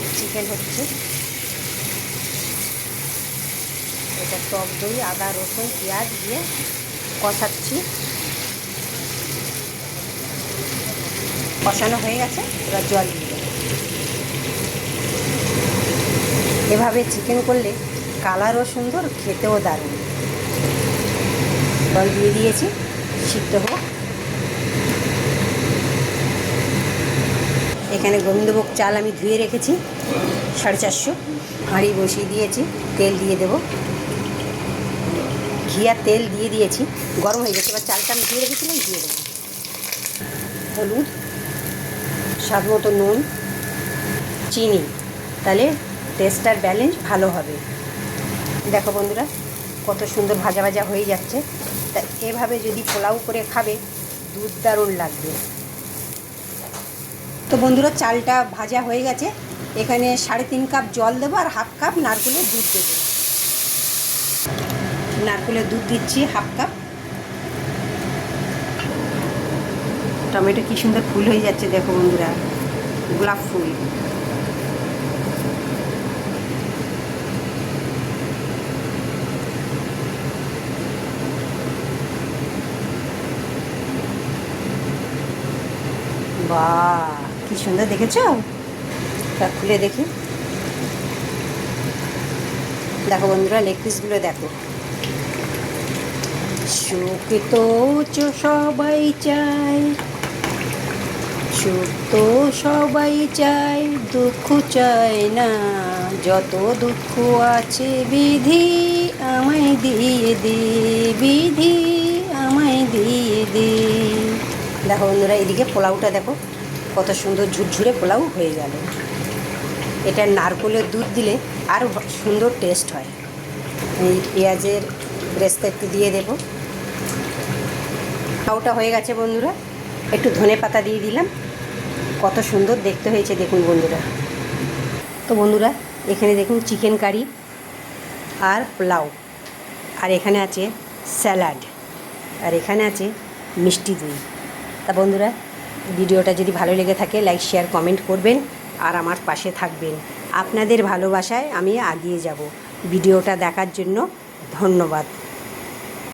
Leg chicken হচ্ছে। এটা টক দই, আদা, রসুন, পেঁয়াজ দিয়ে কষাচ্ছি। কষানো হয়ে গেছে, এবার জল দিয়ে দেবো। এভাবে চিকেন করলে কালারও সুন্দর, খেতেও দারুণ। জল দিয়ে দিয়েছি, সিদ্ধ হোক। এখানে গোবিন্দভোগ চাল আমি ধুয়ে রেখেছি 450, হাঁড়ি বসিয়ে দিয়েছি। তেল দিয়ে দেব, ঘি আর তেল দিয়ে দিয়েছি, গরম হয়ে গেছে। এবার চালটা আমি ধুয়ে রেখেছিলাম, দিয়ে দেবো। হলুদ, স্বাদ মতো নুন, চিনি, তাহলে টেস্ট আর ব্যালেন্স ভালো হবে। দেখো বন্ধুরা, কত সুন্দর ভাজা ভাজা হয়ে যাচ্ছে। তা এভাবে যদি পোলাও করে খাবে, দুর্দারুণ লাগবে। তো বন্ধুরা, চালটা ভাজা হয়ে গেছে। এখানে 3.5 কাপ জল দেবো আর 1/2 কাপ নারকেলের দুধ দেবো। নারকেলের দুধ দিচ্ছি 1/2 কাপ। টমেটো কি সুন্দর ফুল হয়ে যাচ্ছে দেখো বন্ধুরা, গোলাপ ফুল। বাহ, কি সুন্দর দেখেছো? তা খুলে দেখি। দেখো বন্ধুরা, লেগ পিসগুলো দেখো। সুখ তো সবাই চায়, সুখ তো সবাই চায়, দুঃখ চায় না। যত দুঃখ আছে বিধি আমায় দিয়ে দে, বিধি আমায় দিয়ে দে। দেখো বন্ধুরা, এদিকে পোলাওটা দেখো, কত সুন্দর ঝুরঝুরে পোলাও হয়ে গেল। এটা নারকেলের দুধ দিলে আরও সুন্দর টেস্ট হয়। এই পেঁয়াজের ব্রেস্তা একটু দিয়ে দেবো। পোলাওটা হয়ে গেছে বন্ধুরা, একটু ধনে পাতা দিয়ে দিলাম। কত সুন্দর দেখতে হয়েছে দেখুন বন্ধুরা। তো বন্ধুরা, এখানে দেখুন চিকেন কারি আর পোলাও, আর এখানে আছে স্যালাড, আর এখানে আছে মিষ্টি দই। তা বন্ধুরা, ভিডিওটা যদি ভালো লেগে থাকে, লাইক, শেয়ার, কমেন্ট করবেন আর আমার পাশে থাকবেন। আপনাদের ভালোবাসায় আমি এগিয়ে যাব। ভিডিওটা দেখার জন্য ধন্যবাদ।